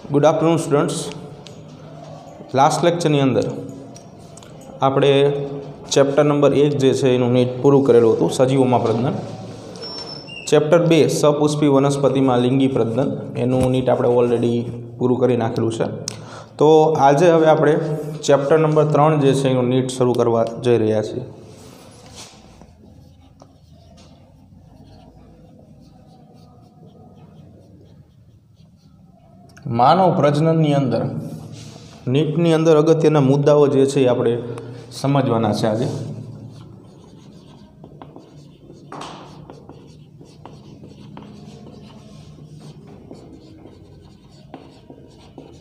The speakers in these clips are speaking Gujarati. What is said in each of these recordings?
Good afternoon students. लास्ट लेक्चरनी अंदर આપણે ચેપ્ટર નંબર 1 જે છે એનું નીટ પૂરું કરેલું હતું, સજીવોમાં પ્રજનન। ચેપ્ટર 2 સપુષ્પી વનસ્પતિમાં લિંગી પ્રજનન, એનું નીટ આપણે ઓલરેડી પૂરું કરી નાખેલું છે। તો આજે હવે આપણે ચેપ્ટર નંબર 3 જે છે એનું નીટ શરૂ કરવા જઈ રહ્યા છીએ। માનવ પ્રજનનની અંદર નીટની અંદર અગત્યના મુદ્દાઓ જે છે એ આપણે સમજવાના છે આજે।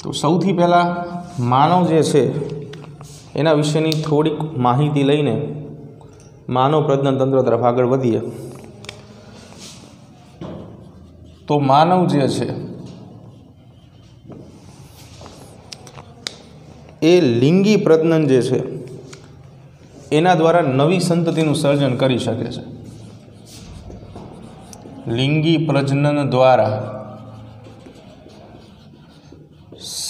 તો સૌથી પહેલાં માનવ જે છે એના વિશેની થોડીક માહિતી લઈને માનવ પ્રજનન તંત્ર તરફ આગળ વધીએ। તો માનવ જે છે એ લિંગી પ્રજનન જે છે એના દ્વારા નવી સંતતિનું સર્જન કરી શકે છે। લિંગી પ્રજનન દ્વારા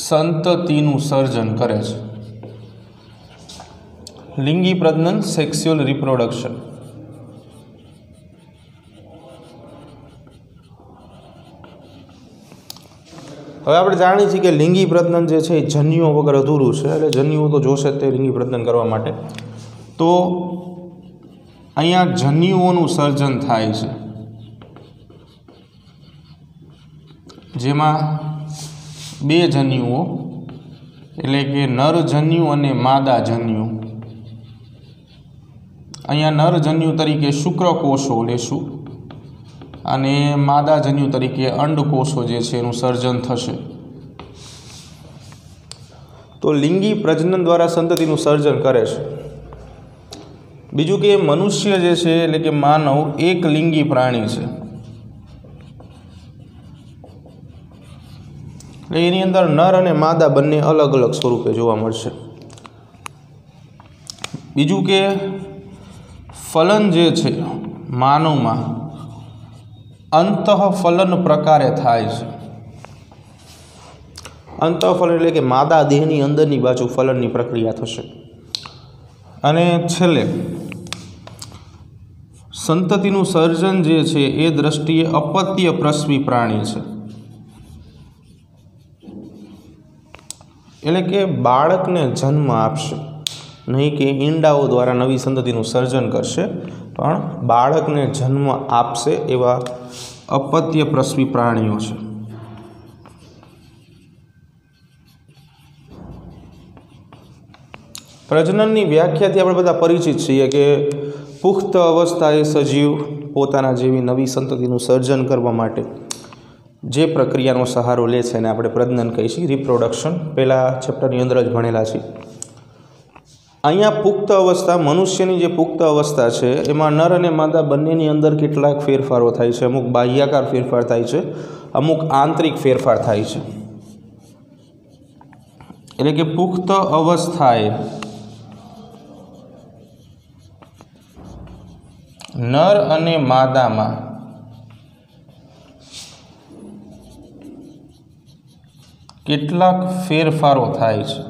સંતતિનું સર્જન કરે છે। લિંગી પ્રજનન સેક્સ્યુઅલ રિપ્રોડક્શન। હવે આપણે જાણીએ છીએ કે લિંગી પ્રજનન જે છે એ જન્યુઓ વગર અધૂરું છે, એટલે જન્યુઓ તો જોશે તે લિંગી પ્રજનન કરવા માટે। તો અહીંયા જન્યુઓનું સર્જન થાય છે, જેમાં બે જન્યુઓ એટલે કે નર જન્યુ અને માદા જન્યુ। અહીંયા નર જન્યુ તરીકે શુક્રકોષો લેશું અને માદા જન્યુ તરીકે અંડકોષો જે છે એનું સર્જન થશે। તો લિંગી પ્રજનન દ્વારા સંતતિનું સર્જન કરે છે। બીજું કે મનુષ્ય જે છે એટલે કે માનવ એક લિંગી પ્રાણી છે, એટલે એની અંદર નર અને માદા બંને અલગ અલગ સ્વરૂપે જોવા મળશે। બીજું કે ફલન જે છે માનવમાં અંતઃફલન પ્રકારે થાય છે। અંતઃફલન એટલે કે માદા દેહની અંદરની બાજુ ફલનની પ્રક્રિયા થશે। અને છેલ્લે સંતતિનું સર્જન જે છે એ દ્રષ્ટિએ અપત્ય પ્રસવી પ્રાણી છે, એટલે કે બાળકને જન્મ આપશે, નહીં કે ઈંડાઓ દ્વારા નવી સંતતિનું સર્જન કરશે, પણ બાળકને જન્મ આપશે એવા અપત્ય પ્રસવી પ્રાણીઓ છે। પ્રજનનની વ્યાખ્યાથી આપણે બધા પરિચિત છીએ કે પુખ્ત અવસ્થાએ સજીવ પોતાના જેવી નવી સંતતિનું સર્જન કરવા માટે જે પ્રક્રિયાનો સહારો લે છે એને આપણે પ્રજનન કહીએ છીએ, રિપ્રોડક્શન। પહેલાં ચેપ્ટરની અંદર જ ભણેલા છીએ। અહીંયા પુખ્ત અવસ્થા, મનુષ્યની જે પુખ્ત અવસ્થા છે એમાં નર અને માદા બંનેની અંદર કેટલાક ફેરફારો થાય છે। અમુક બાહ્યાકાર ફેરફાર થાય છે, અમુક આંતરિક ફેરફાર થાય છે। એટલે કે પુખ્ત અવસ્થાએ નર અને માદામાં કેટલાક ફેરફારો થાય છે,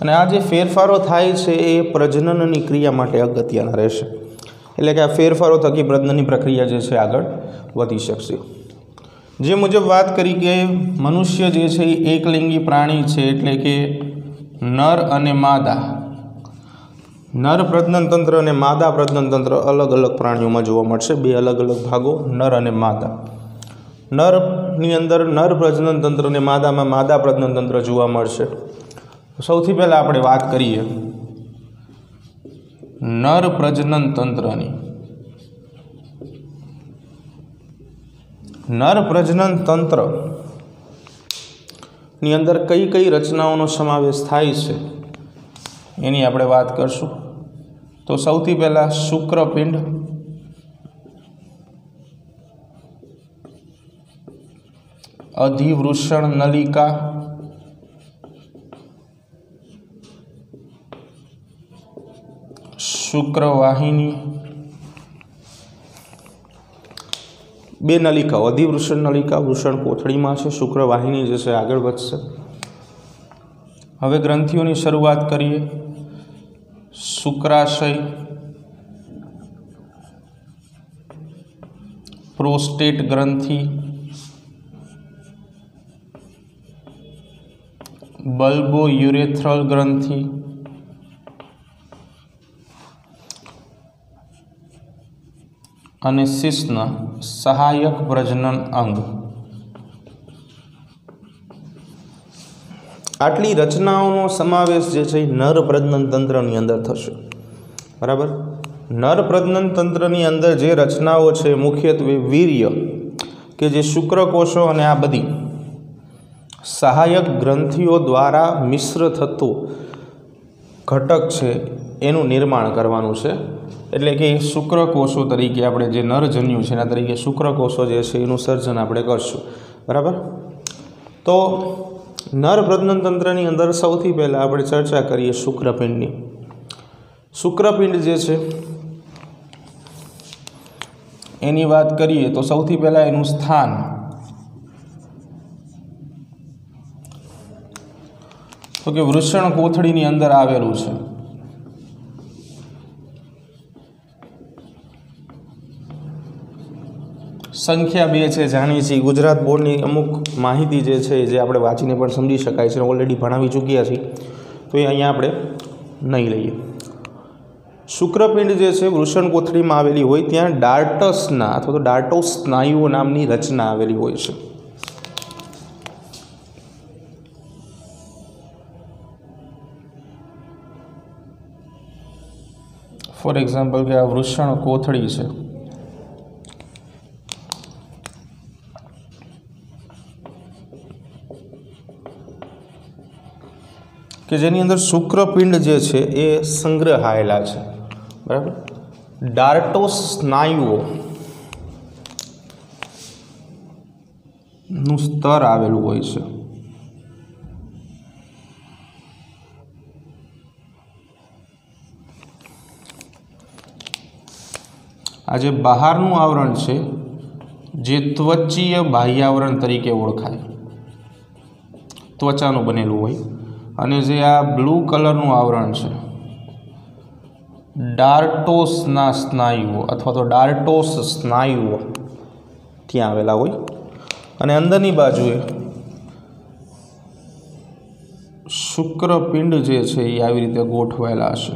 અને આ જે ફેરફારો થાય છે એ પ્રજનનની ક્રિયા માટે અગત્યના રહેશે। એટલે કે આ ફેરફારો થકી પ્રજનનની પ્રક્રિયા જે છે આગળ વધી શકશે। જે મુજબ વાત કરી કે મનુષ્ય જે છે એ એકલિંગી પ્રાણી છે, એટલે કે નર અને માદા, નર પ્રજનન તંત્ર અને માદા પ્રજનન તંત્ર અલગ અલગ પ્રાણીઓમાં જોવા મળશે। બે અલગ અલગ ભાગો, નર અને માદા। નરની અંદર નર પ્રજનન તંત્ર અને માદામાં માદા પ્રજનન તંત્ર જોવા મળશે। સૌથી પહેલાં આપણે વાત કરીએ નર પ્રજનન તંત્રની। નર પ્રજનન તંત્રની અંદર કઈ કઈ રચનાઓનો સમાવેશ થાય છે એની આપણે વાત કરશું। તો સૌથી પહેલાં શુક્રપિંડ, અધિવૃષણ નલિકા, શુક્રવાહિની, બે નલિકાઓ, અધિવૃષણ નલિકા વૃષણ કોથળીમાં છે, શુક્રવાહિની જે છે આગળ વધશે. હવે ગ્રંથિઓની શરૂઆત કરીએ. શુક્રાશય, પ્રોસ્ટેટ ગ્રંથિ, બલ્બો યુરેથ્રલ ગ્રંથિ, અને શિશ્ન સહાયક પ્રજનન અંગ. આટલી રચનાઓનો સમાવેશ જે છે નર પ્રજનન તંત્રની અંદર થશે. બરાબર. નર પ્રજનન તંત્રની અંદર જે રચનાઓ છે મુખ્યત્વે વીર્ય કે જે શુક્રકોષો અને આ બધી સહાયક ગ્રંથિઓ દ્વારા મિશ્ર થતો ઘટક છે એનું નિર્માણ કરવાનું છે. એટલે કે શુક્રકોષો તરીકે આપણે જે નરજન્યુ છે એના તરીકે શુક્રકોષો જે છે એનું સર્જન આપણે કરશું. બરાબર. તો નર પ્રજનન તંત્રની અંદર સૌથી પહેલાં આપણે ચર્ચા કરીએ શુક્રપિંડની. શુક્રપિંડ જે છે એની વાત કરીએ તો સૌથી પહેલાં એનું સ્થાન તો કે વૃષણ કોથળીની અંદર આવેલું છે. સંખ્યા 2 છે જાણીએ છીએ. ગુજરાત બોર્ડની અમુક માહિતી જે છે જે આપણે વાંચીને પણ સમજી શકાય છે, ઓલરેડી ભણાવી ચૂક્યા છીએ, તો એ અહીંયા આપણે નહીં લઈએ. શુક્રપિંડ જે છે વૃષણ કોથળીમાં આવેલી હોય ત્યાં ડાર્ટસના અથવા તો ડાર્ટોસ સ્નાયુઓ નામની રચના આવેલી હોય છે. ફોર એક્ઝામ્પલ કે આ વૃષણ કોથળી છે, કે જેની અંદર શુક્રપિંડ જે છે એ સંગ્રહાયેલા છે. બરાબર. ડાર્ટોસ સ્નાયુઓ નું સ્તર આવેલું હોય છે. આ જે બહારનું આવરણ છે જે ત્વચીય બાહ્યાવરણ તરીકે ઓળખાય, ત્વચાનું બનેલું હોય, અને જે આ બ્લુ કલરનું આવરણ છે ડાર્ટોસના સ્નાયુઓ અથવા તો ડાર્ટોસ સ્નાયુઓ ત્યાં આવેલા હોય. અને અંદરની બાજુએ શુક્રપિંડ જે છે એ આવી રીતે ગોઠવાયેલા હશે.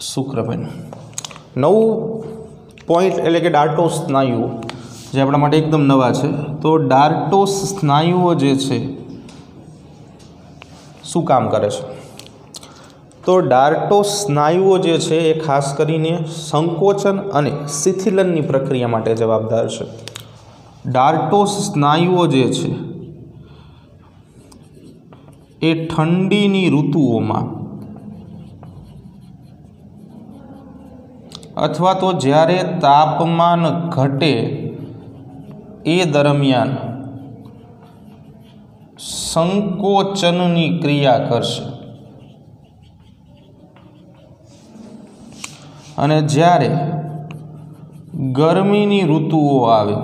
શુક્રપિંડ. નવું પોઈન્ટ એટલે કે ડાર્ટોસ સ્નાયુઓ જે આપણા માટે એકદમ નવા છે. તો ડાર્ટોસ સ્નાયુઓ જે છે શું કામ કરે છે? તો ડાર્ટોસ સ્નાયુઓ જે છે એ ખાસ કરીને સંકોચન અને શિથિલનની પ્રક્રિયા માટે જવાબદાર છે. ડાર્ટોસ સ્નાયુઓ જે છે એ ઠંડીની ઋતુઓમાં અથવા તો જ્યારે તાપમાન ઘટે એ દરમિયાન સંકોચનની ક્રિયા કરશે, અને જ્યારે ગરમીની ઋતુઓ આવે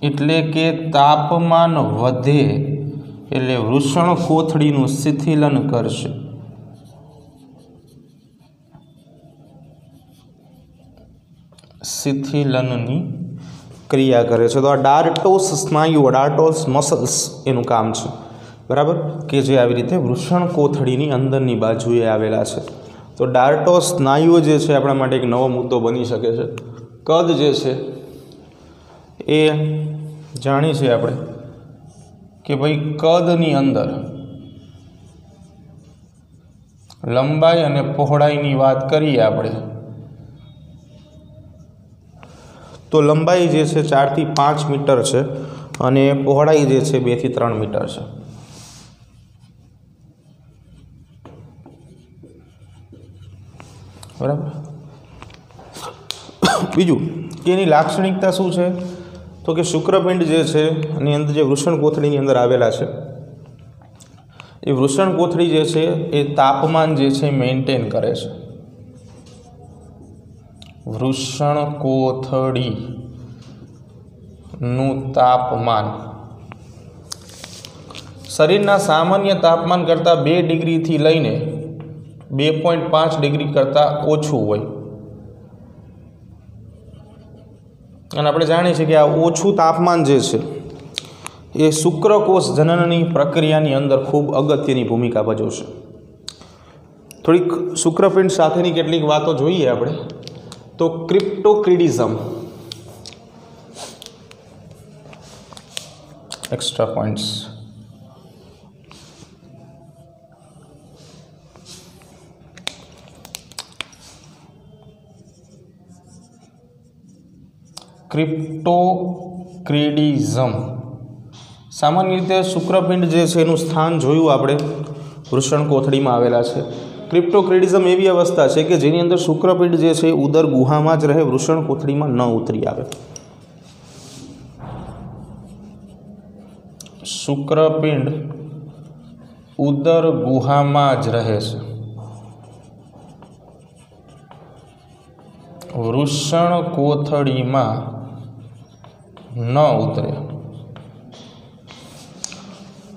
એટલે કે તાપમાન વધે એટલે વૃષણ કોથળીનું શિથિલન કરશે. શિથિલનની ક્રિયા કરે છે. તો આ ડાર્ટોસ સ્નાયુઓ, ડાર્ટોસ મસલ્સ એનું કામ છે. બરાબર. કે જે આવી રીતે વૃષણ કોથળીની અંદરની બાજુએ આવેલા છે. તો ડાર્ટોસ સ્નાયુઓ જે છે આપણા માટે એક નવો મુદ્દો બની શકે છે. કદ જે છે એ જાણીએ છીએ આપણે કે ભાઈ કદની અંદર લંબાઈ અને પહોળાઈની વાત કરીએ આપણે તો લંબાઈ જે છે 4 થી 5 મીટર છે અને પહોળાઈ જે છે 2 થી 3 મીટર છે. બરાબર. બીજું કે એની લાક્ષણિકતા શું છે? તો તો કે શુક્રપિંડ જે છે એની અંદર જે વૃષણ કોથળીની અંદર આવેલા છે એ વૃષણ કોથળી જે છે એ તાપમાન જે છે મેન્ટેન કરે છે. વૃષણ કોથળીનું તાપમાન શરીરના સામાન્ય તાપમાન કરતાં 2 ડિગ્રીથી લઈને 2.5 ડિગ્રી કરતાં ઓછું હોય. અને આપણે જાણીએ છીએ કે આ ઓછું તાપમાન જે છે એ શુક્રકોષ જનનની પ્રક્રિયાની અંદર ખૂબ અગત્યની ભૂમિકા ભજવશે. થોડીક શુક્રપિંડ સાથેની કેટલીક વાતો જોઈએ આપણે. તો ક્રિપ્ટોક્રિડિઝમ, એક્સ્ટ્રા પોઈન્ટ્સ. ક્રિપ્ટોક્રિડિઝમ સામાન્ય રીતે શુક્રપિંડ જે છે એનું સ્થાન જોયું આપણે વૃષણ કોથળીમાં આવેલા છે. ક્રિપ્ટોક્રિડિઝમ એવી અવસ્થા છે કે જેની અંદર શુક્રપિંડ જે છે ઉદર ગુહામાં જ રહે, વૃષણ કોથળીમાં ન ઉતરી આવે. શુક્રપિંડ ઉદર ગુહામાં જ રહે છે, વૃષણ કોથળીમાં ન ઉતરે.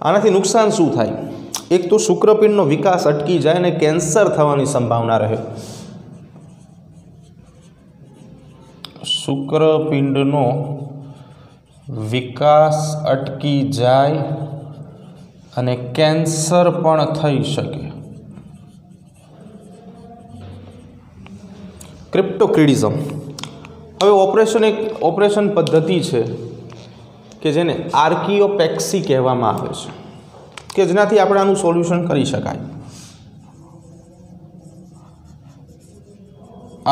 આનાથી નુકસાન શું થાય? એક તો શુક્રપિંડનો વિકાસ અટકી જાય અને કેન્સર થવાની સંભાવના રહે. શુક્રપિંડનો વિકાસ અટકી જાય અને કેન્સર પણ થઈ શકે. ક્રિપ્ટોક્રિડિઝમ હવે એક ઓપરેશન પદ્ધતિ છે કે જેને આર્કિયોપેક્સી કહેવામાં આવે છે, કે જેનાથી આપણે આનું સોલ્યુશન કરી શકાય.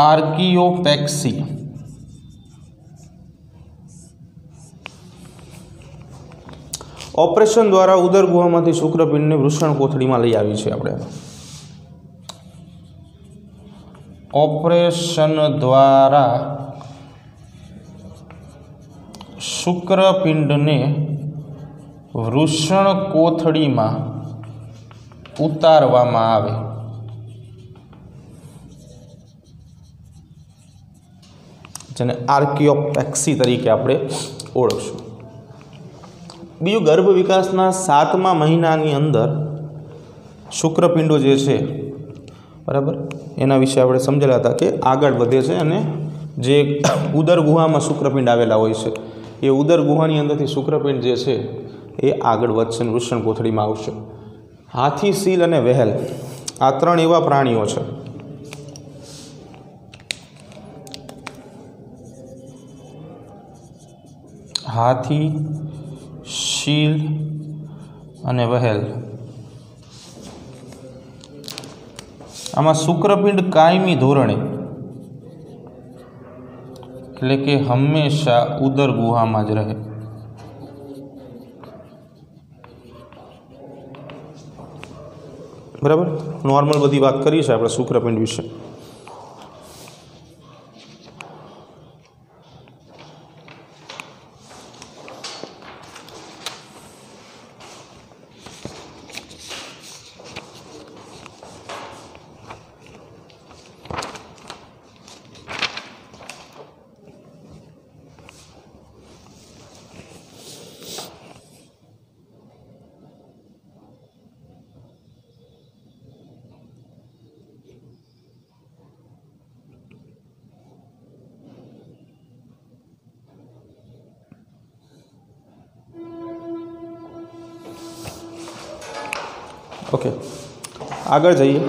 આર્કિયોપેક્સી ઓપરેશન દ્વારા ઉદર ગુહામાંથી શુક્રપિંડને વૃષણ કોથળીમાં લઈ આવી છે. આપણે ઓપરેશન દ્વારા શુક્રપિંડને વૃષણ કોથળીમાં ઉતારવામાં આવે. જેને આર્કિયોપેક્સી તરીકે આપણે ઓળખશું. બીજું, ગર્ભ વિકાસના 7મા મહિનાની અંદર શુક્રપિંડો જે છે, બરાબર, એના વિશે આપણે સમજેલા હતા કે આગળ વધે છે અને જે ઉદર ગુહામાં શુક્રપિંડ આવેલા હોય છે એ ઉદર ગુહાની અંદરથી શુક્રપિંડ જે છે એ આગળ વધશે અને વૃષણ કોથળીમાં આવશે. હાથી, સીલ અને વહેલ આ 3 એવા પ્રાણીઓ છે હાથી, શીલ અને વહેલ. આમાં શુક્રપિંડ કાયમી ધોરણે એટલે કે હંમેશા ઉદર ગુહામાં જ રહે. બરાબર, નોર્મલ બધી વાત કરી છે આપણે શુક્રપિંડ વિશે. ઓકે, આગળ જઈએ.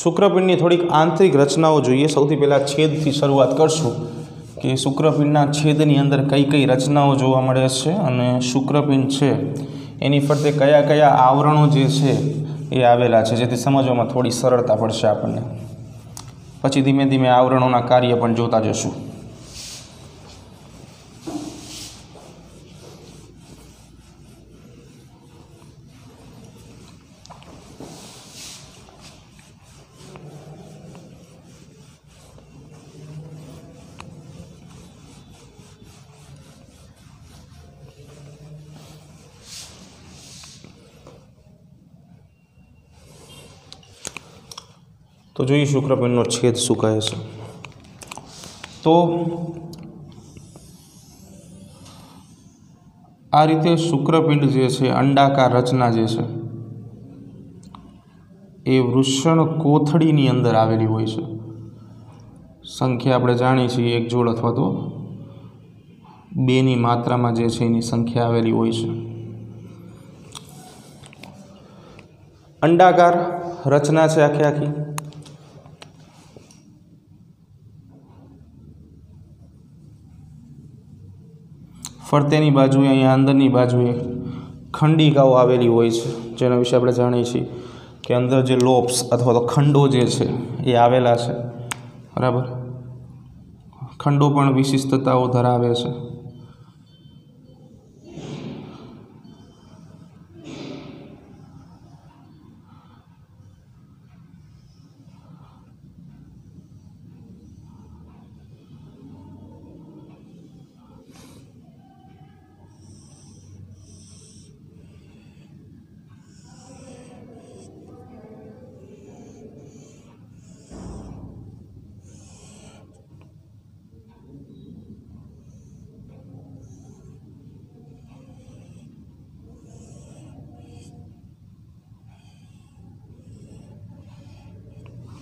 શુક્રપિંડની થોડીક આંતરિક રચનાઓ જોઈએ. સૌથી પહેલાં છેદથી શરૂઆત કરશું કે શુક્રપિંડના છેદની અંદર કઈ કઈ રચનાઓ જોવા મળે છે અને શુક્રપિંડ છે એની ફરતે કયા કયા આવરણો જે છે એ આવેલા છે, જેથી સમજવામાં થોડી સરળતા પડશે આપણને. પછી ધીમે ધીમે આવરણોના કાર્ય પણ જોતા જશું. તો જોઈએ શુક્રપિંડનો છેદ શું કહે છે। તો આ રીતે શુક્રપિંડ જે છે અંડાકાર રચના જે છે એ વૃષણ કોથળીની અંદર આવેલી હોય છે। સંખ્યા આપણે જાણીએ છીએ 1 જોડ અથવા તો 2ની માત્રામાં જે છે એની સંખ્યા આવેલી હોય છે। અંડાકાર રચના છે આખી। ફરતેની બાજુએ અહીંયા અંદરની બાજુએ ખંડિકાઓ આવેલી હોય છે, જેના વિશે આપણે જાણીએ છીએ કે અંદર જે લોબ્સ અથવા તો ખંડો જે છે એ આવેલા છે, બરાબર। ખંડો પણ વિશિષ્ટતાઓ ધરાવે છે।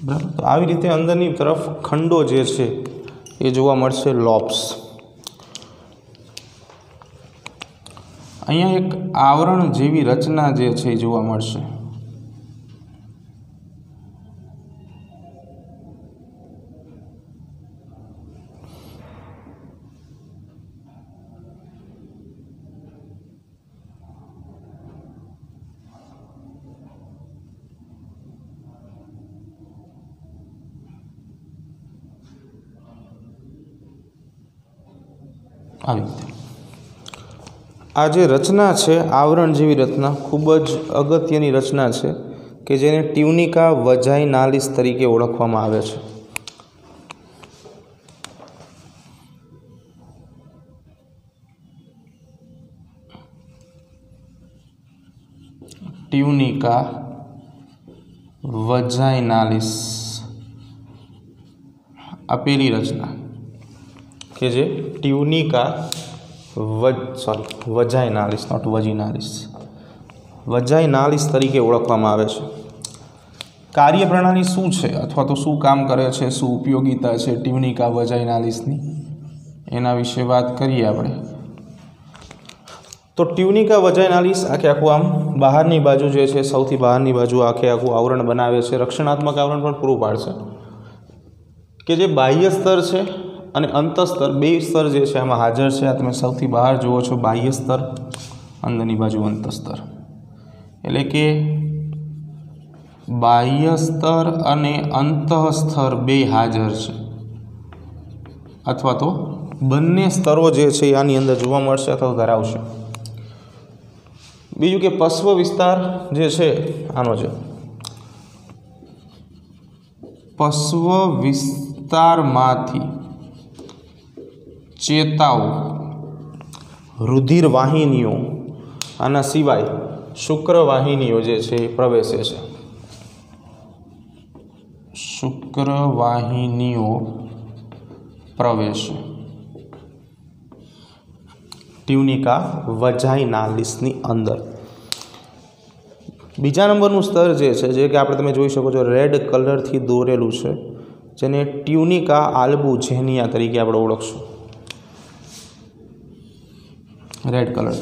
બરાબર, તો આવી રીતે અંદરની તરફ ખંડો જે છે એ જોવા મળશે, લોબ્સ। અહીંયા એક આવરણ જેવી રચના જે છે એ જોવા મળશે। આવી રીતે આ જે રચના છે આવરણ જેવી રચના ખૂબ જ અગત્યની રચના છે કે જેને ટ્યુનિકા વજાઇનાલિસ તરીકે ઓળખવામાં આવે છે। ટ્યુનિકા વજાઇનાલિસ આપેલી રચના કે જે ટ્યુનિકા વજાઇનાલિસ નોટ વજીનાલિસ વજાઇનાલિસ તરીકે ઓળખવામાં આવે છે। કાર્યપ્રણાલી શું છે અથવા તો શું કામ કરે છે, શું ઉપયોગિતા છે ટ્યુનિકા વજાઇનાલિસની, એના વિશે વાત કરીએ આપણે। તો ટ્યુનિકા વજાઇનાલિસ આખું આમ બહારની બાજુ જે છે, સૌથી બહારની બાજુ આખું આવરણ બનાવે છે, રક્ષણાત્મક આવરણ પણ પૂરું પાડશે કે જે બાહ્ય સ્તર છે અને અંતઃસ્તર, બે સ્તર જે છે આમાં હાજર છે। આ તમે સૌથી બહાર જુઓ છો બાહ્ય સ્તર, અંદરની બાજુ અંતઃસ્તર, એટલે કે બાહ્ય સ્તર અને અંતઃસ્તર બે હાજર છે, અથવા તો બંને સ્તરો જે છે આની અંદર જોવા મળશે અથવા ધરાવશે। બીજું કે પશ્વ વિસ્તાર જે છે આનો છે, પશ્વ વિસ્તારમાંથી ચેતાઓ, રુધિર વાહિનીઓ, આના સિવાય શુક્રવાહિનીઓ જે છે એ પ્રવેશે છે। શુક્રવાહિનીઓ પ્રવેશે ટ્યુનિકા વજાઇનાલિસની અંદર। બીજા નંબરનું સ્તર જે છે, જે કે આપણે તમે જોઈ શકો છો રેડ કલરથી દોરેલું છે, જેને ટ્યુનિકા આલ્બુજેનિયા તરીકે આપણે ઓળખશું। Red colour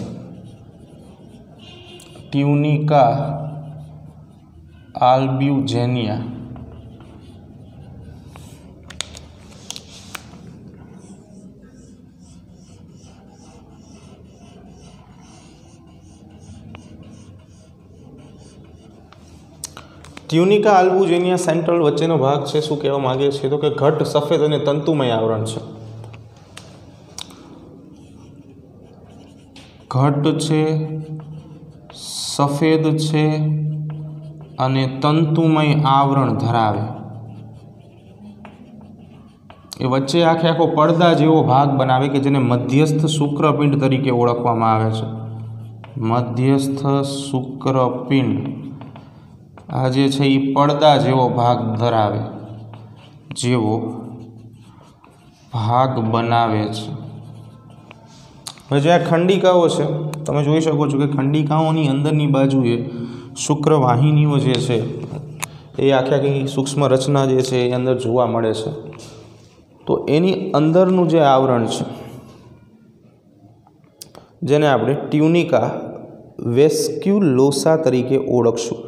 tunica albuginea. Tunica albuginea central વચ્ચેનો ભાગ છે, શું કહેવા માંગે છે તો કે ઘટ સફેદ અને તંતુમય આવરણ છે। ઘટ છે, સફેદ છે અને તંતુમય આવરણ ધરાવે। એ વચ્ચે આખો પડદા જેવો ભાગ બનાવે કે જેને મધ્યસ્થ શુક્રપિંડ તરીકે ઓળખવામાં આવે છે। મધ્યસ્થ શુક્રપિંડ, આ જે છે એ પડદા જેવો ભાગ ધરાવે, જેવો ભાગ બનાવે છે। હવે જે આ ખંડિકાઓ છે તમે જોઈ શકો છો કે ખંડિકાઓની અંદરની બાજુએ શુક્રવાહિનીઓ જે છે એ આખી સૂક્ષ્મ રચના જે છે એ અંદર જોવા મળે છે। તો એની અંદરનું જે આવરણ છે જેને આપણે ટ્યુનિકા વેસ્ક્યુલોસા તરીકે ઓળખશું,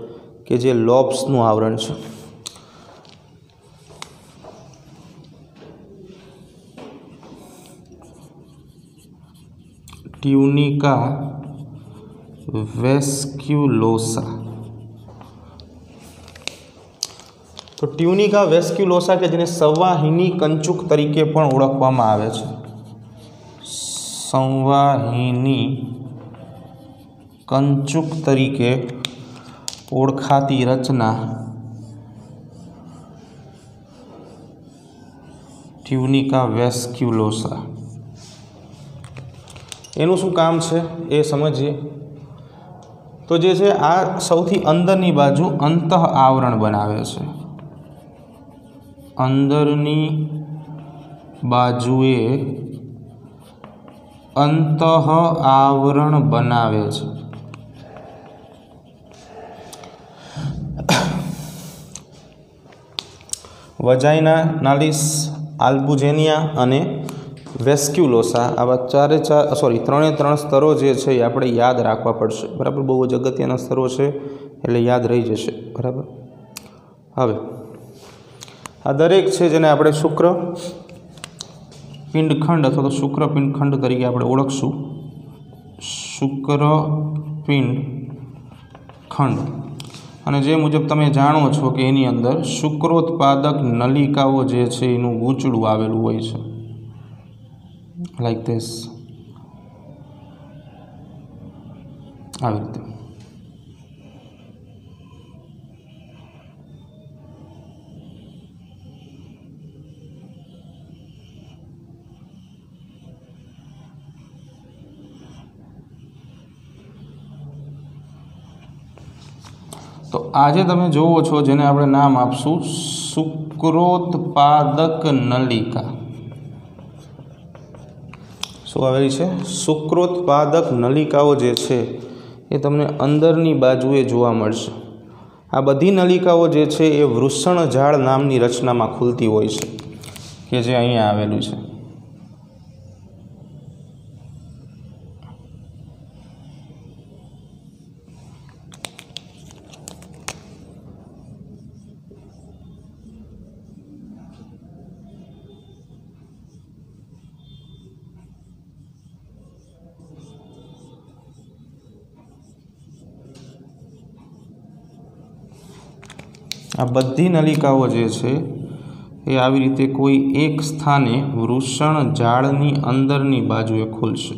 કે જે લોબ્સનું આવરણ છે। ટ્યુનિકા વેસ્ક્યુલોસા। તો ટ્યુનિકા વેસ્ક્યુલોસા કે જેને સંવાહિની કંચુક તરીકે પણ ઓળખવામાં આવે છે, સંવાહિની કંચુક તરીકે ઓળખાતી રચના ટ્યુનિકા વેસ્ક્યુલોસા। એનું શું કામ છે એ સમજીએ। તો જે છે આ સૌથી અંદરની બાજુ અંતઃ આવરણ બનાવે છે, અંદરની બાજુએ અંતઃ આવરણ બનાવે છે। વજાઇના, નાલિસ, આલ્બુજેનિયા અને વેસ્ક્યુલોસા, આવા ત્રણે ત્રણ સ્તરો જે છે એ આપણે યાદ રાખવા પડશે, બરાબર। બહુ જ અગત્યના સ્તરો છે એટલે યાદ રહી જશે, બરાબર। હવે આ દરેક છે જેને આપણે શુક્ર પિંડખંડ અથવા તો શુક્રપિંડખંડ તરીકે આપણે ઓળખશું, શુક્રપિંડખંડ। અને જે મુજબ તમે જાણો છો કે એની અંદર શુક્રોત્પાદક નલિકાઓ જે છે એનું ગૂંચળું આવેલું હોય છે, લાઈક ધીસ, આવી રીતે। તો આજે તમે જોવો છો જેને આપણે નામ આપશું શુક્રોત્પાદક નલિકા। શું આવેલી છે? શુક્રોત્પાદક નલિકાઓ જે છે એ તમને અંદરની બાજુએ જોવા મળશે। આ બધી નલિકાઓ જે છે એ વૃષણ ઝાડ નામની રચનામાં ખુલતી હોય છે, કે જે અહીંયા આવેલું છે। આ બધી નલિકાઓ જે છે એ આવી રીતે કોઈ એક સ્થાને વૃષણ ઝાડની અંદરની બાજુએ ખુલશે।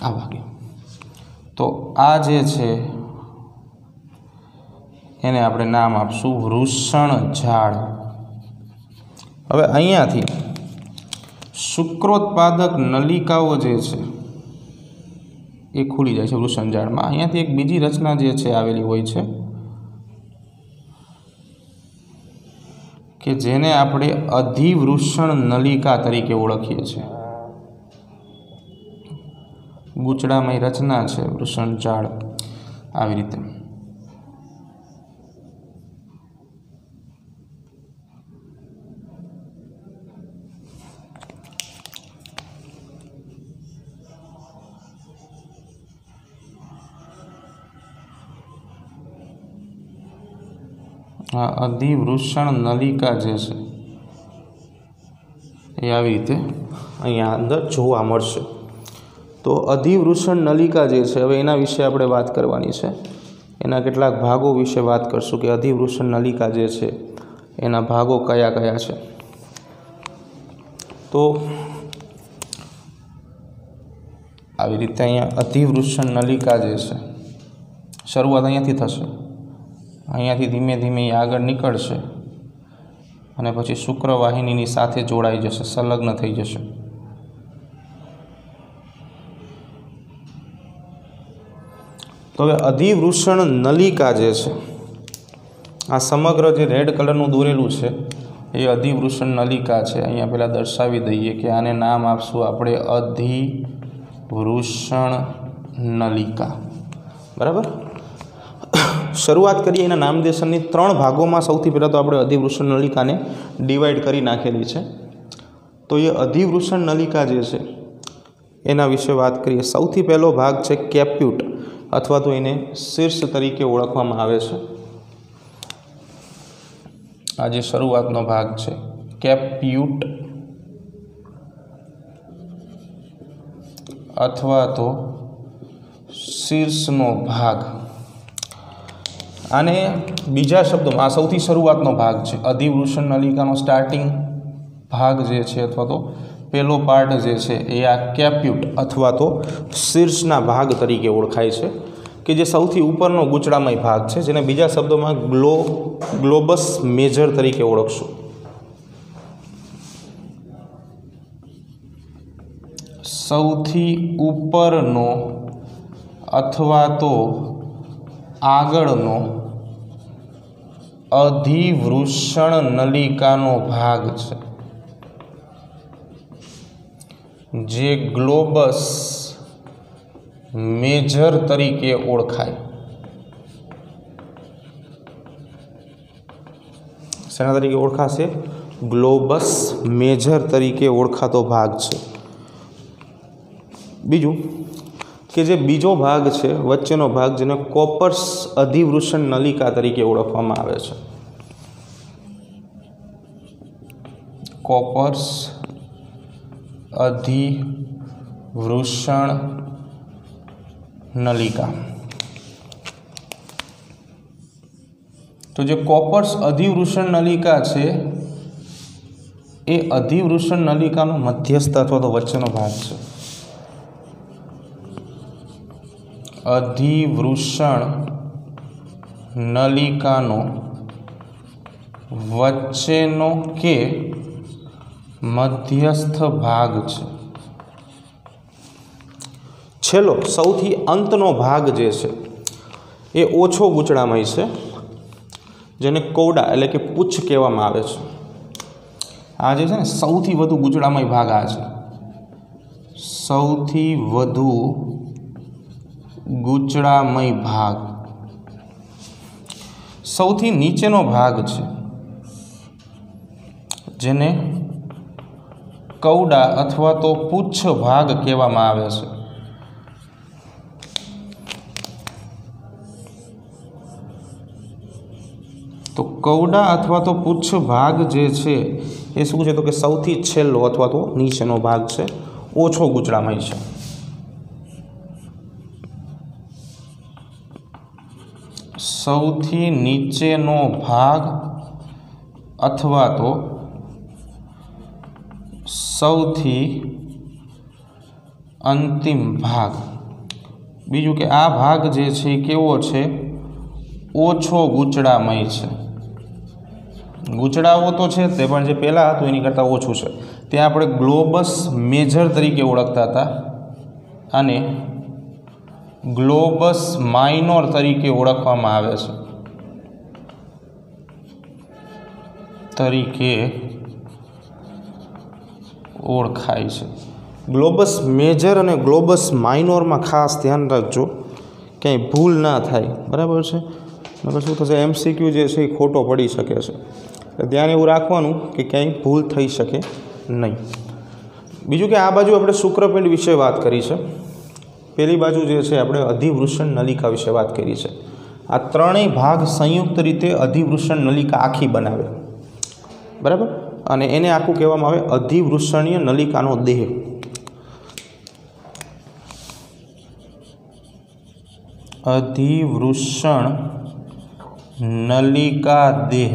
આ ભાગે તો આ જે છે એને આપણે નામ આપશું વૃષણ ઝાડ। હવે અહીંયાથી શુક્રોત્પાદક નલિકાઓ જે છે એ ખુલી જાય છે વૃષણ ઝાડમાં। અહીંયાથી એક બીજી રચના જે છે આવેલી હોય છે કે જેને આપણે અધિવૃષણ નલિકા તરીકે ઓળખીએ છીએ। ગૂંચળામય રચના છે વૃષણ ઝાડ, આવી રીતે। આ અધિવૃષણ નલિકા જે છે એ આવી રીતે અહીંયા અંદર જોવા મળશે। તો અધિવૃષણ નલિકા જે છે હવે એના વિશે આપણે વાત કરવાની છે, એના કેટલાક ભાગો વિશે વાત કરશું કે અધિવૃષણ નલિકા જે છે એના ભાગો કયા કયા છે। તો આવી રીતે અહીંયા અધિવૃષણ નલિકા જે છે શરૂઆત અહીંયાથી થશે, અહીંયાથી ધીમે ધીમે આગળ નીકળશે અને પછી શુક્રવાહિનીની સાથે જોડાઈ જશે, સંલગ્ન થઈ જશે। तो हवे अधिवृषण नलिका जे छे आ समग्र जे रेड कलरनुं दोरेલું છે એ अधिवृषण नलिका है। अहींया पहला दर्शावी दईए कि आने नाम आपशुं आपणे अधिवृषण नलिका। बराबर। शुरुआत करिए एना नामदेशननी 3 भागों। सौथी पहला तो आपणे अधिवृषण नलिका ने डिवाइड करी नाखेली छे। तो ये अधिवृषण नलिका जे छे एना विषे बात करिए। सौथी पहलो भाग छे कैप्यूट अथवा तो एने शीर्ष तरीके ओळखवामां आवे छे। आज शुरुआतनो भाग है कैप्यूट अथवा तो शीर्षनो भाग। आने बीजा शब्दों में आ सौथी शुरुआतनो भाग है। अधिवृषण नलिकानो स्टार्टिंग भाग जे छे अथवा तो पहलो पार्ट जे छे ए आ कैप्यूट अथवा तो शीर्षना भाग तरीके ओळखाय छे कि जे सौथी उपरनो गूंचड़ामय भाग है, जेने बीजा शब्दों में ग्लोबस मेजर तरीके ओळखशुं। सौथी उपरनो अथवा तो आगळनो अधिवृषण नलिकानो भाग है, जे ग्लोबस मेजर तरीके ओळखाय। सेना तरीके ओळखाशे? ग्लोबस मेजर तरीके ओळखातो भाग है। बीजू कि जे बीजो भाग है वच्चेनो भाग जेने कॉपर्स अधिवृषण नलिका तरीके ओळखवामां आवे छे। कॉपर्स अधिवृषण नलिका। तो जो कॉपर्स अधिवृषण नलिका है ए अधिवृषण नलिका मध्यस्थ अथवा तो वच्चेनो भाग है। अधिवृषण नलिका वच्चेनो के मध्यस्थ भाग है। छेल्लो सौथी अंतनो भाग जे छे ए ओछो गूंचड़ामय छे, जेने कौड़ा एटले के पूछ कहेवामां आवे छे। आ जे छे ने सौथी वधु गूंचड़ामय भाग आ छे। सौथी वधु गूंचड़ामय भाग। सौथी नीचेनो भाग छे जेने कौड़ा अथवा तो पूछ भाग कहेवामां आवे छे। तो कौड़ा अथवा तो पूछ भाग जे छे ए शुं छे तो कि सौथी छेल्लो अथवा तो नीचेनो भाग छे, ओछो गूंचड़ामय छे। सौथी नीचेनो भाग अथवा तो सौथी अंतिम भाग। बीजू के आ भाग जे छे केवो छे? ओछो गूंचड़ामय छे। गूंचड़ावो तो छे ते पण जे पहेला हतुं एनी करता ओछुं छे। त्यां आपणे ग्लोबस मेजर तरीके ओळखता हता अने ग्लोबस माइनोर तरीके ओळखवामां आवे छे। तरीके ओळखाय छे। ग्लोबस मेजर और ग्लोबस माइनोर में खास ध्यान रखो कहीं भूल ना थाय। बराबर है? नकर शुं थशे MCQ जे छे खोटो पड़ी सके छे। ध्यान एवुं राखवानुं कि कहीं भूल थई शके नहीं। बीजू कि आ बाजू आपणे शुक्रपिंड विषे बात करी छे। पहली बाजू जे छे आपणे अधिवृषण नलिका विषे बात करी छे। आ त्रणेय भाग संयुक्त रीते अधिवृषण नलिका आखी बनावे। बराबर? अने एने आखुं कहेवामां आवे अधिवृषणीय नलिकानो देह। अधिवृषण नलिका देह।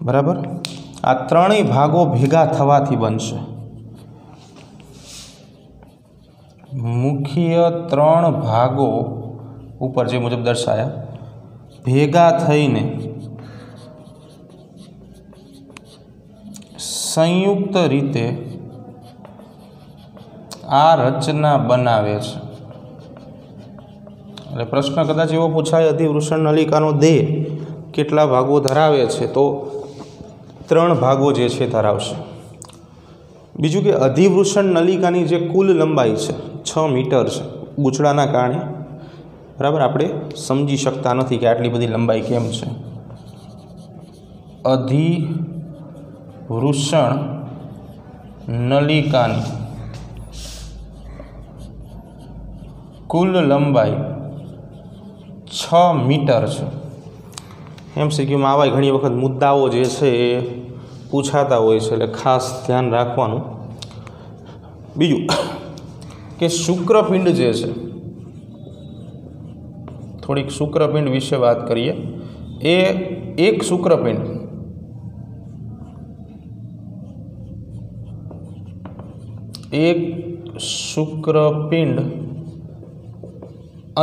बराबर? आ त्रणेय भागों भेगा थवाथी बनशे। मुख्य त्रण भागों ऊपर जे मुजब दर्शाया भेगा थईने संयुक्त रीते आ रचना बनावे छे। એટલે પ્રશ્ન કદાચ એવો પૂછાય અધિવૃષણ નલિકાનો દેહ કેટલા ભાગો ધરાવે છે, તો 3 ભાગો જે છે ધરાવશે. બીજું કે અધિવૃષણ નલિકાની જે કુલ લંબાઈ છે 6 મીટર છે. ગૂંચળાના કારણે બરાબર આપણે સમજી શકતા નથી કે આટલી બધી લંબાઈ કેમ છે. અધિવૃષણ નલિકાની કુલ લંબાઈ 6 મીટર છે. MCQમાં આવા ઘણી વખત મુદ્દાઓ જે છે એ પૂછાતા હોય છે, એટલે ખાસ ધ્યાન રાખવાનું. બીજું કે શુક્રપિંડ જે છે, થોડીક શુક્રપિંડ વિશે વાત કરીએ. એ એક શુક્રપિંડ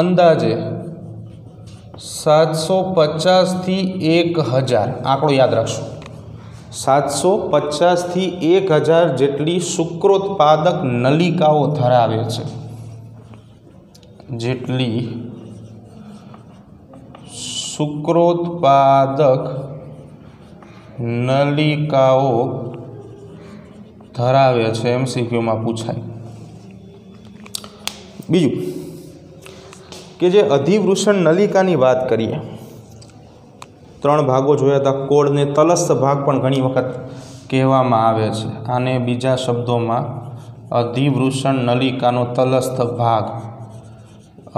અંદાજે 750 થી 1000, આંકડો યાદ રાખશો, 750 થી 1000 જેટલી શુક્રોત્પાદક નલિકાઓ ધરાવે છે. જેટલી શુક્રોત્પાદક નલિકાઓ ધરાવે છે, MCQમાં પૂછાય. બીજું કે જે અધિવૃષણ નલિકાની વાત કરીએ, 3 ભાગો જોયા હતા. કોળ ને તલસ્થ ભાગ પણ ઘણી વખત કહેવામાં આવે છે. આને બીજા શબ્દોમાં અધિવૃષણ નલિકાનો તલસ્થ ભાગ,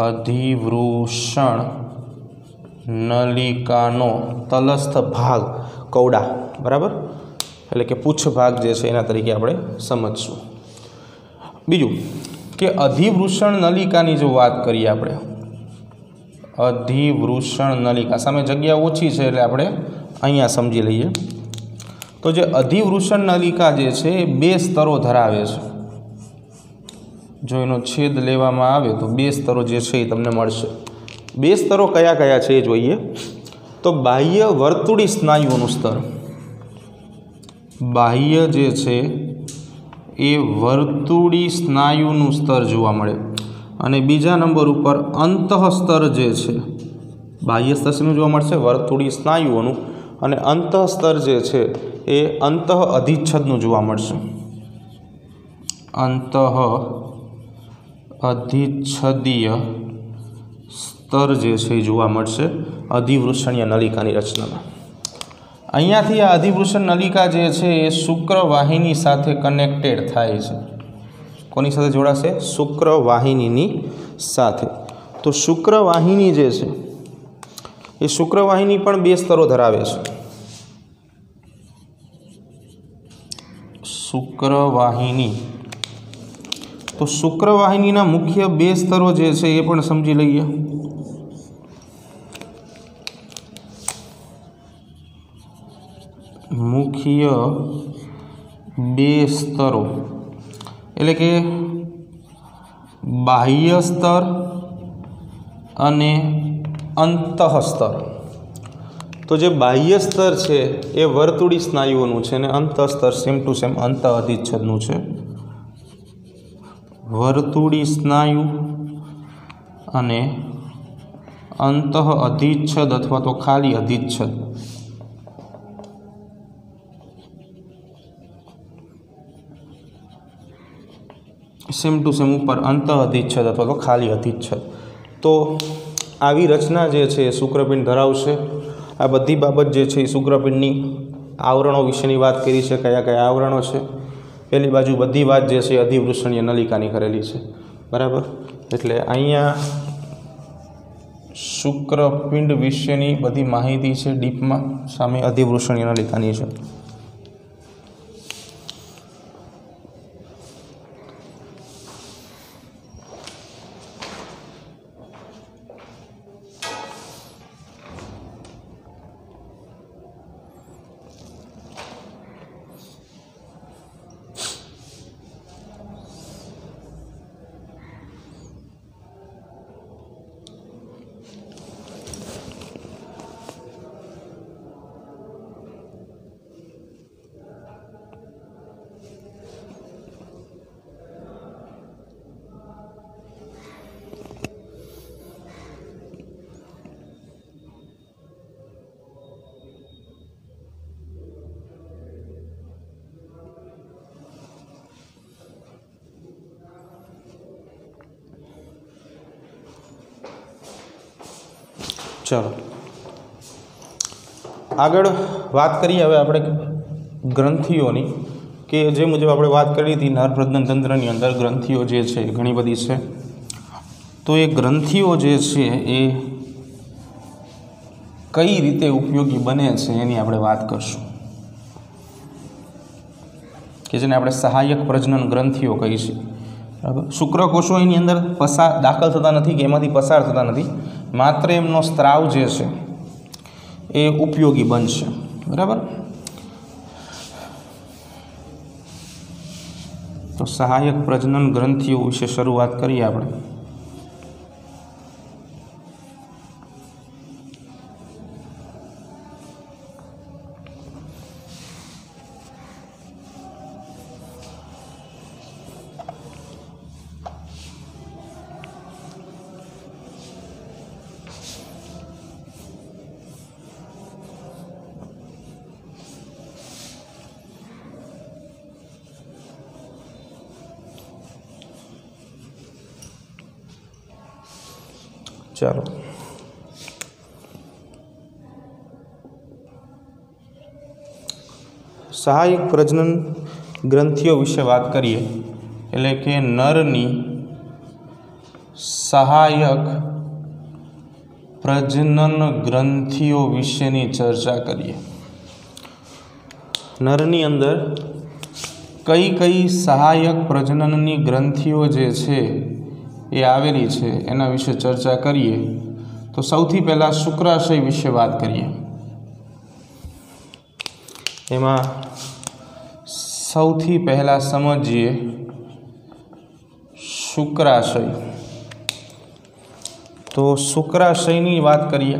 અધિવૃષણ નલિકાનો તલસ્થ ભાગ, કૌડા, બરાબર, એટલે કે પૂછ ભાગ જે છે એના તરીકે આપણે સમજશું. બીજું કે અધિવૃષણ નલિકાની જો વાત કરીએ આપણે, અધિવૃષણ નલિકા, સામે જગ્યા ઓછી છે એટલે આપણે અહીંયા સમજી લઈએ. તો જે અધિવૃષણ નલિકા જે છે એ 2 સ્તરો ધરાવે છે. જો એનો છેદ લેવામાં આવે તો 2 સ્તરો જે છે એ તમને મળશે. 2 સ્તરો કયા કયા છે એ જોઈએ. તો બાહ્ય વર્તુળી સ્નાયુઓનું સ્તર, બાહ્ય જે છે એ વર્તુળી સ્નાયુનું સ્તર જોવા મળે. અને બીજા નંબર ઉપર અંતઃસ્તર જે છે, બાહ્ય સ્તર શેનું જોવા મળશે? વર્તુળી સ્નાયુઓનું. અને અંતઃસ્તર જે છે એ અંતઃ અધિચ્છદનું જોવા મળશે. અંતઃ અધિચ્છદીય સ્તર જે છે એ જોવા મળશે અધિવૃષણીય નલિકાની રચનામાં. અહીંયાથી આ અધિવૃષણ નલિકા જે છે એ શુક્રવાહિની સાથે કનેક્ટેડ થાય છે. કોની સાથે જોડાશે? શુક્રવાહિનીની સાથે. તો શુક્રવાહિની જે છે એ શુક્રવાહિની પણ 2 સ્તરો ધરાવે છે. શુક્રવાહિની, તો શુક્રવાહિનીના મુખ્ય 2 સ્તરો જે છે એ પણ સમજી લઈએ. મુખ્ય 2 સ્તરો એટલે કે બાહ્ય સ્તર અને અંતઃસ્તર. તો જે બાહ્ય સ્તર છે એ વર્તુળી સ્નાયુઓનું છે અને અંતઃસ્તર સેમ ટુ સેમ અંતઃ અધિચ્છદનું છે. વર્તુળી સ્નાયુ અને અંતઃ અધિચ્છદ અથવા તો ખાલી અધિચ્છદ. સેમ ટુ સેમ ઉપર અંતઃ અધિચ્છદ અથવા તો ખાલી અધિચ્છદ. તો આવી રચના જે છે એ શુક્રપિંડ ધરાવશે. આ બધી બાબત જે છે એ શુક્રપિંડની આવરણો વિશેની વાત કરી છે, કયા કયા આવરણો છે. પહેલી બાજુ બધી વાત જે છે અધિવૃષણીય નલિકાની કરેલી છે, બરાબર. એટલે અહીંયા શુક્રપિંડ વિશેની બધી માહિતી છે ડીપમાં, સામે અધિવૃષણીય નલિકાની છે. चलो આગળ વાત કરીએ હવે આપણે ગ્રંથિઓની કે જે મુજબ આપણે વાત કરી હતી નર પ્રજનન તંત્રની અંદર ગ્રંથિઓ જે છે ઘણી બધી છે તો એ ગ્રંથિઓ જે છે એ કઈ રીતે ઉપયોગી બને છે એની આપણે વાત કરશું કે જેને આપણે સહાયક પ્રજનન ગ્રંથિઓ કહીશું બરાબર શુક્રકોષો એની અંદર દાખલ થતા નથી કે એમાંથી પસાર થતા નથી માત્ર એમનો સ્ત્રાવ જે છે એ ઉપયોગી બનશે બરાબર તો સહાયક પ્રજનન ગ્રંથિઓ વિશે શરૂઆત કરીએ આપણે ચાલો સહાયક પ્રજનન ગ્રંથિઓ વિશે વાત કરીએ એટલે કે નરની સહાયક પ્રજનન ગ્રંથિઓ વિશેની ચર્ચા કરીએ નરની અંદર કઈ કઈ સહાયક પ્રજનનની ગ્રંથિઓ જે છે એ આવેલી છે એના વિશે ચર્ચા કરીએ તો સૌથી પહેલાં શુક્રાશય વિશે વાત કરીએ એમાં સૌથી પહેલાં સમજીએ શુક્રાશય તો શુક્રાશયની વાત કરીએ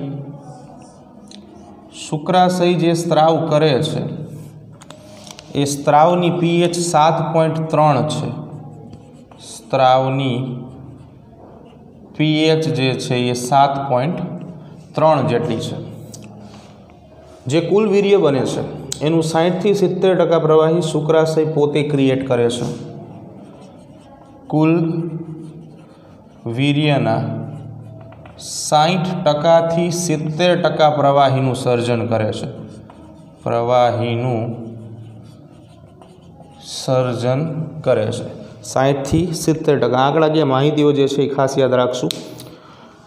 શુક્રાશય જે સ્ત્રાવ કરે છે એ સ્ત્રાવની pH 7.3 છે સ્ત્રાવની pH જે છે એ 7.3 જેટલી છે જે કુલ વીર્ય બને છે એનું 60 થી 70% પ્રવાહી શુક્રાશય પોતે ક્રિએટ કરે છે કુલ વીર્યના 60% થી 70% પ્રવાહીનું સર્જન કરે છે પ્રવાહીનું સર્જન કરે છે 60 થી 70%. આગળ જે માહિતીઓ જે છે એ ખાસ યાદ રાખશું.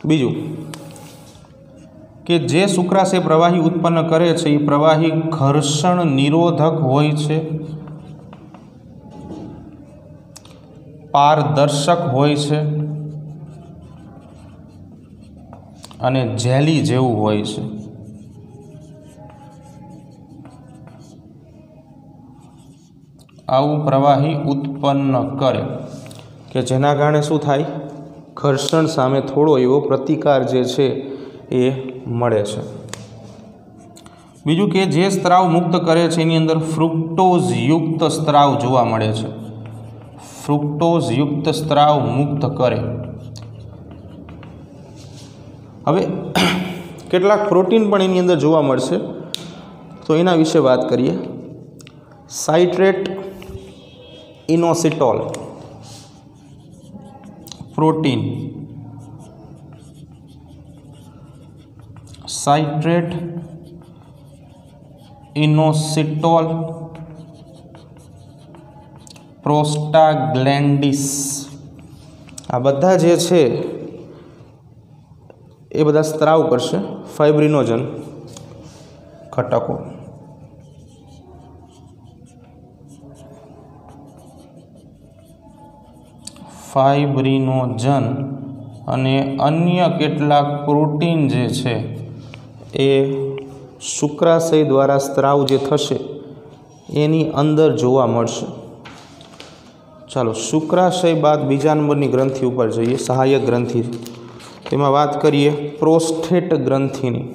બીજું કે જે શુક્રાશય પ્રવાહી ઉત્પન્ન કરે છે એ પ્રવાહી ઘર્ષણ નિરોધક હોય છે, પારદર્શક હોય છે અને જેલી જેવું હોય છે. આવું પ્રવાહી ઉત્પન્ન કરે કે જેના કારણે શું થાય, ઘર્ષણ સામે થોડો એવો પ્રતિકાર જે છે એ મળે છે. બીજું કે જે સ્ત્રાવ મુક્ત કરે છે એની અંદર ફ્રુક્ટોઝ યુક્ત સ્ત્રાવ જોવા મળે છે. ફ્રુક્ટોઝ યુક્ત સ્ત્રાવ મુક્ત કરે. હવે કેટલાક પ્રોટીન પણ એની અંદર જોવા મળશે તો એના વિશે વાત કરીએ. સાઇટ્રેટ ઇનોસિટોલ પ્રોટીન, સાઇટ્રેટ ઇનોસિટોલ, પ્રોસ્ટાગ્લેન્ડિસ, આ બધા જે છે એ બધા સ્ત્રાવ કરશે ફાઇબ્રિનોજન ઘટકો. ફાઇબ્રિનોજન અને અન્ય કેટલાક પ્રોટીન જે છે એ શુક્રાશય દ્વારા સ્ત્રાવ જે થશે એની અંદર જોવા મળશે. ચાલો શુક્રાશય બાદ બીજા નંબરની ગ્રંથિ ઉપર જઈએ, સહાયક ગ્રંથિ. તેમાં વાત કરીએ પ્રોસ્ટેટ ગ્રંથિની.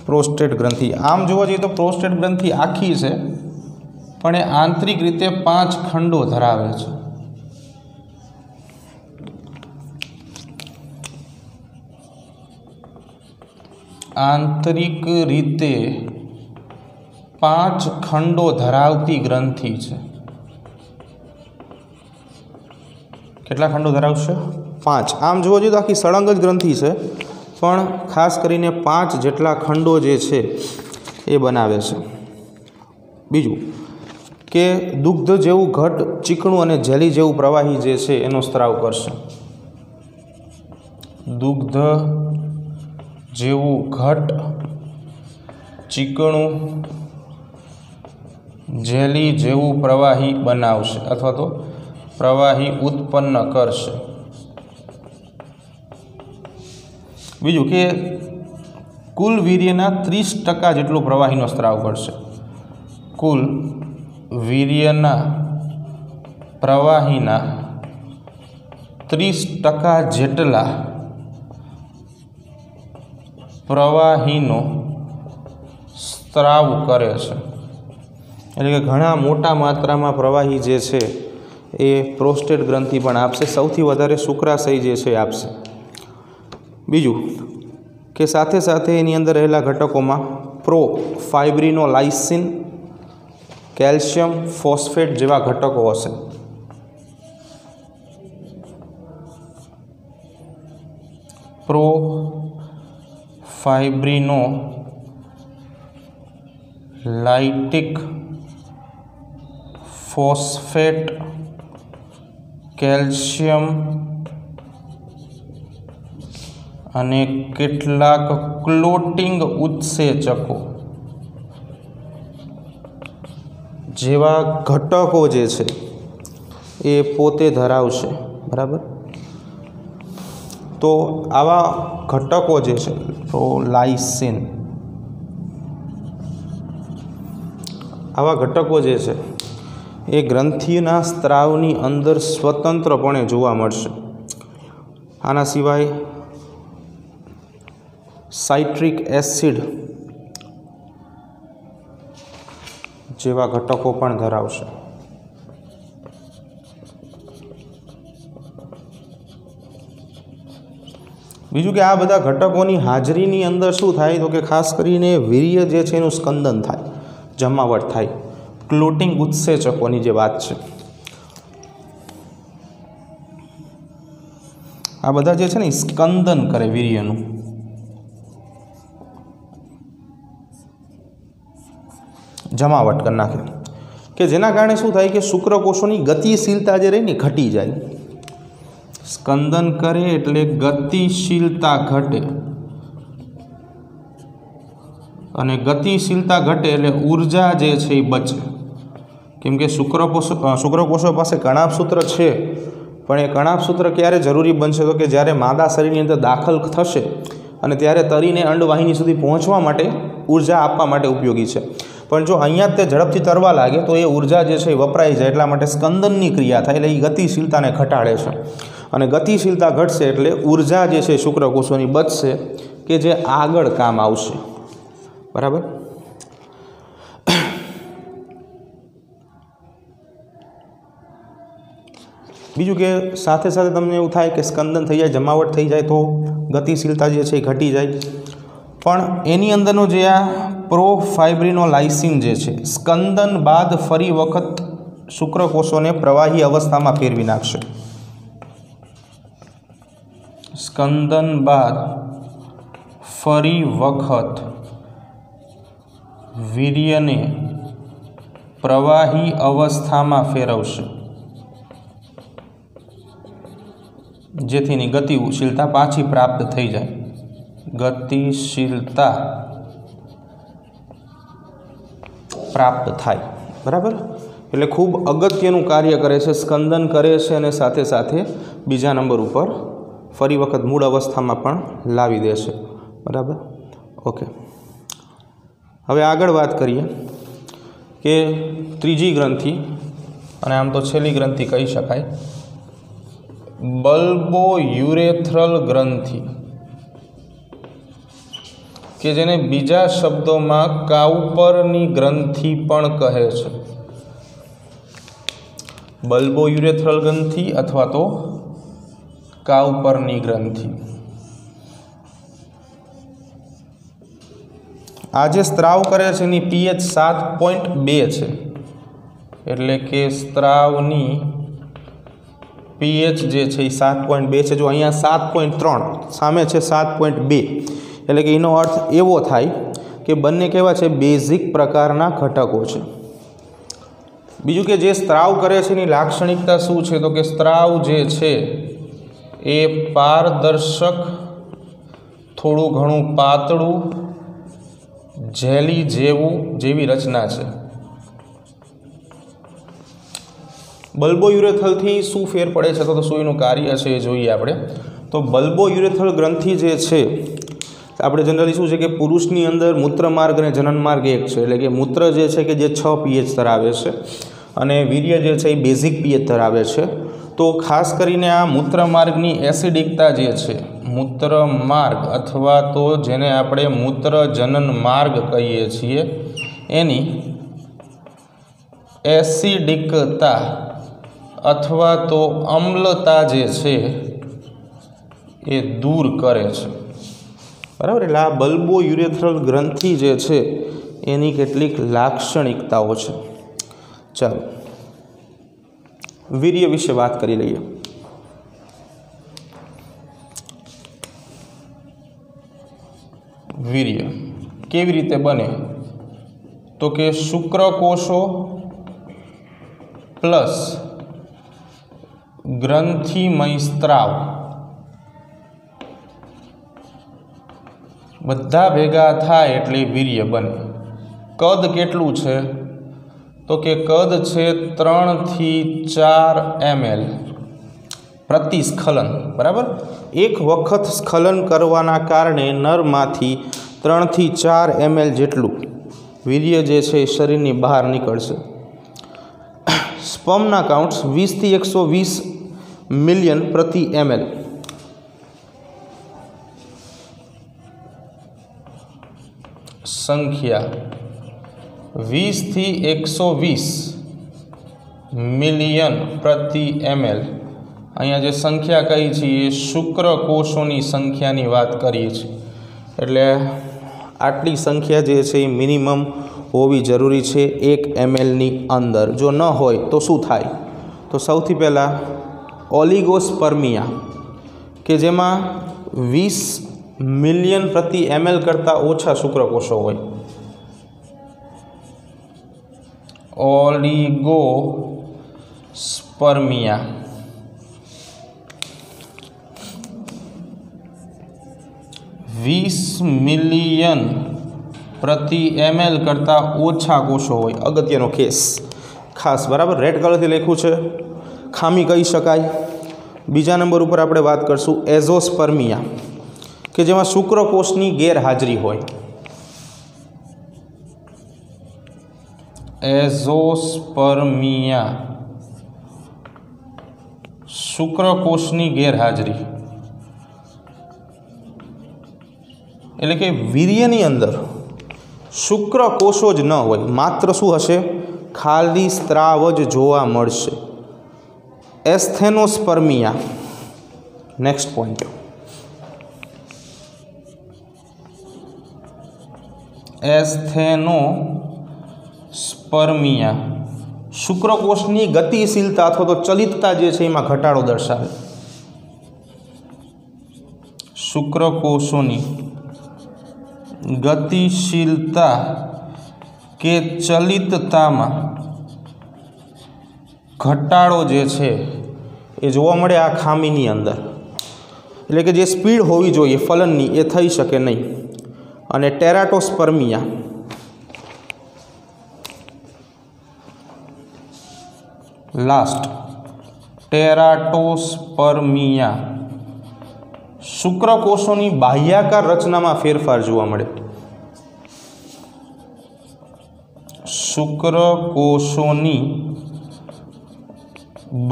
પ્રોસ્ટેટ ગ્રંથિ આમ જોવા જઈએ તો પ્રોસ્ટેટ ગ્રંથિ આખી છે પણ એ આંતરિક રીતે 5 ખંડો ધરાવે છે. આંતરિક રીતે 5 ખંડો ધરાવતી ગ્રંથિ છે. કેટલા ખંડો ધરાવશે? 5. આમ જોવા જોઈએ તો આખી સળંગ જ ગ્રંથિ છે, પણ ખાસ કરીને 5 જેટલા ખંડો જે છે એ બનાવે છે. બીજું કે દુગ્ધ જેવું ઘટ, ચીકણું અને જેલી જેવું પ્રવાહી જે છે એનો સ્ત્રાવ કરશે. દુગ્ધ જેવું ઘટ, ચીકણું, જેલી જેવું પ્રવાહી બનાવશે અથવા તો પ્રવાહી ઉત્પન્ન કરશે. બીજું કે કુલ વીર્યના 30% જેટલું પ્રવાહીનો સ્ત્રાવ કરશે. કુલ વીર્યના પ્રવાહીના 30% જેટલા પ્રવાહીનો સ્ત્રાવ કરે છે. એટલે કે ઘણા મોટા માત્રામાં પ્રવાહી જે છે એ પ્રોસ્ટેટ ગ્રંથિ પણ આપશે. સૌથી વધારે શુક્રાશય જે છે એ આપશે. બીજું કે સાથે સાથે એની અંદર રહેલા ઘટકોમાં પ્રોફાઇબ્રિનોલાઇસિન, કેલ્શિયમ ફોસ્ફેટ જેવા ઘટકો હશે. પ્રોફાઇબ્રિનોલાઇટિક ફોસ્ફેટ, કેલ્શિયમ અને કેટલાક ક્લોટિંગ ઉત્સેચકો જેવા ઘટકો જે છે એ પોતે ધરાવશે. બરાબર. તો આવા ઘટકો જે છે પ્રોલાઇસિન, આવા ઘટકો જે છે એ ગ્રંથિના સ્ત્રાવની અંદર સ્વતંત્રપણે જોવા મળશે. આના સિવાય સાઇટ્રિક એસિડ જેવા ઘટકો પણ ધરાવશે. બીજું કે આ બધા ઘટકોની હાજરીની અંદર શું થાય તો કે ખાસ કરીને વીર્ય જે છે એનું સ્કંદન થાય, જમાવટ થાય. ક્લોટિંગ ઉત્સેચકોની જે વાત છે, આ બધા જે છે ને સ્કંદન કરે વીર્યનું. જમાવટ કરી નાખે કે જેના કારણે શું થાય કે શુક્રકોષોની ગતિશીલતા જે રહી ને ઘટી જાય. સ્કંદન કરે એટલે ગતિશીલતા ઘટે, અને ગતિશીલતા ઘટે એટલે ઉર્જા જે છે એ બચે. કેમ કે શુક્રકોષો પાસે કણાભસૂત્ર છે, પણ એ કણાભસૂત્ર ક્યારે જરૂરી બનશે તો કે જ્યારે માદા શરીરની અંદર દાખલ થશે અને ત્યારે તરીને અંડવાહિની સુધી પહોંચવા માટે ઉર્જા આપવા માટે ઉપયોગી છે. પણ જો અહીંયા જ તે ઝડપથી તરવા લાગે તો એ ઉર્જા જે છે એ વપરાઈ જાય. એટલા માટે સ્કંદનની ક્રિયા થાય એટલે એ ગતિશીલતાને ઘટાડે છે, અને ગતિશીલતા ઘટશે એટલે ઉર્જા જે છે શુક્રકોષોની બચશે કે જે આગળ કામ આવશે. બરાબર. બીજું કે સાથે સાથે તમને એવું થાય કે સ્કંદન થઈ જાય, જમાવટ થઈ જાય તો ગતિશીલતા જે છે એ ઘટી જાય. પણ એની અંદરનો જે આ પ્રોફાઇબ્રિનોલાઇસિન જે છે સ્કંદન બાદ ફરી વખત શુક્રકોષોને પ્રવાહી અવસ્થામાં ફેરવી નાખશે. સ્કંદન બાદ ફરી વખત વીર્યને પ્રવાહી અવસ્થામાં ફેરવશે, જેથીની ગતિશીલતા પાછી પ્રાપ્ત થઈ જાય. ગતિશીલતા પ્રાપ્ત થાય. બરાબર. એટલે ખૂબ અગત્યનું કાર્ય કરે છે, સ્કંદન કરે છે અને સાથે સાથે બીજા નંબર ઉપર ફરી વખત મૂળ અવસ્થામાં પણ લાવી દેશે. બરાબર. ઓકે. હવે આગળ વાત કરીએ કે ત્રીજી ગ્રંથિ, અને આમ તો છેલ્લી ગ્રંથિ કહી શકાય, બલ્બોયુરેથ્રલ ગ્રંથિ, કે જેને બીજા શબ્દોમાં કાઉપરની ગ્રંથિ પણ કહે છે. બલ્બોયુરેથ્રલ ગ્રંથિ અથવા તો કાઉપરની ગ્રંથિ. આ જે સ્ત્રાવ કરે છે એની pH 7.2 છે, એટલે કે સ્ત્રાવની પીએચ જે છે એ 7.2 છે। જો અહીંયા 7.3 સામે છે 7.2, એટલે કે એનો અર્થ એવો થાય કે બંને કેવા છે, બેઝિક પ્રકારના ઘટકો છે। બીજું કે જે સ્ત્રાવ કરે છે એની લાક્ષણિકતા શું છે, તો કે સ્ત્રાવ જે છે એ પારદર્શક, થોડું ઘણું પાતળું, જેલી જેવી રચના છે। બલ્બોયુરેથલથી શું ફેર પડે છે, તો શું એનું કાર્ય છે એ જોઈએ આપણે। તો બલ્બોયુરેથલ ગ્રંથિ જે છે આપણે જનરલી શું છે કે પુરુષની અંદર મૂત્રમાર્ગ અને જનનમાર્ગ એક છે, એટલે કે મૂત્ર જે છે કે જે 6 pH ધરાવે છે અને વીર્ય જે છે એ બેઝિક pH ધરાવે છે। તો ખાસ કરીને આ મૂત્રમાર્ગની એસિડિકતા જે છે, મૂત્રમાર્ગ અથવા તો જેને આપણે મૂત્ર જનન માર્ગ કહીએ છીએ, એની એસિડિકતા અથવા તો અમ્લતા જે છે એ દૂર કરે છે, બરાબર। એટલે આ બલ્બોયુરેથ્રલ ગ્રંથિ જે છે એની કેટલીક લાક્ષણિકતાઓ છે। ચાલો વીર્ય વિશે વાત કરી લઈએ। વીર્ય કેવી રીતે બને, તો કે શુક્રકોષો પ્લસ ગ્રંથિમય સ્ત્રાવ બધા ભેગા થાય એટલે વીર્ય બને। કદ કેટલું છે, તો કે કદ છે 3 થી 4 ml પ્રતિ સ્ખલન, બરાબર। એક વખત સ્ખલન કરવાના કારણે નરમાંથી 3 થી 4 ml જેટલું વીર્ય જે છે એ શરીરની બહાર નીકળશે। સ્પર્મના કાઉન્ટ્સ 20 થી 120 મિલિયન પ્રતિ ml। સંખ્યા 20 થી 120 મિલિયન પ્રતિ ml। અહીંયા જે સંખ્યા કહી છે એ શુક્રકોષોની સંખ્યાની વાત કરીએ છીએ, એટલે આટલી સંખ્યા જે છે એ મિનિમમ હોવી જરૂરી છે 1 mlની અંદર। જો ન હોય તો શું થાય, તો સૌથી પહેલાં ઓલિગોસ્પર્મિયા કે જેમાં 20 મિલિયન પ્રતિ ml કરતાં ઓછા શુક્રકોષો હોય, ઓલિગોસ્પર્મિયા। વીસ મિલિયન પ્રતિ ml કરતાં ઓછા કોષો હોય, અગત્યનો કેસ ખાસ, બરાબર। રેડ કલરથી લખ્યું છે, ખામી કહી શકાય। બીજા નંબર ઉપર આપણે વાત કરશું એઝોસ્પર્મિયા કે જેમાં શુક્રકોષની ગેરહાજરી હોય, એઝોસ્પર્મિયા શુક્રકોષની ગેરહાજરી, એટલે કે વીર્યની અંદર શુક્રકોષો જ ન હોય, માત્ર શું હશે, ખાલી સ્ત્રાવ જ જોવા મળશે, એસ્થેનોસ્પર્મિયા। નેક્સ્ટ પોઈન્ટ, એસ્થેનોસ્પર્મિયા શુક્રકોષની ગતિશીલતા અથવા તો ચલિતતા જે છે એમાં ઘટાડો દર્શાવે, શુક્રકોષોની ગતિશીલતા કે ચલિતતામાં ઘટાડો જે છે એ જોવા મળે આ ખામીની અંદર, એટલે કે જે સ્પીડ હોવી જોઈએ ફલનની એ થઈ શકે નહીં। અને ટેરાટોસ્પર્મિયા લાસ્ટ, ટેરાટોસ્પર્મિયા શુક્રકોષોની બાહ્યાકાર રચનામાં ફેરફાર જોવા મળે, શુક્રકોષોની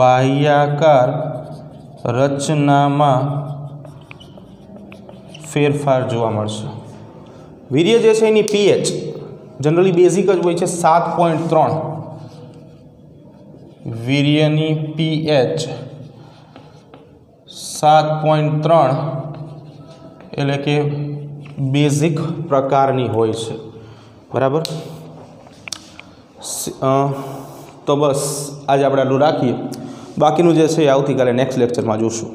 બાહ્યાકાર રચનામાં ફેરફાર જોવા મળશે। વીર્ય જે છે એની પીએચ જનરલી બેઝિક જ હોય છે 7.3, વીર્યની પીએચ 7.3 એટલે કે બેઝિક પ્રકારની હોય છે, બરાબર। તો બસ આજે આપણે આટલું રાખીએ। બાકીનું જે છે એ આવતીકાલે નેક્સ્ટ લેક્ચરમાં જોશું.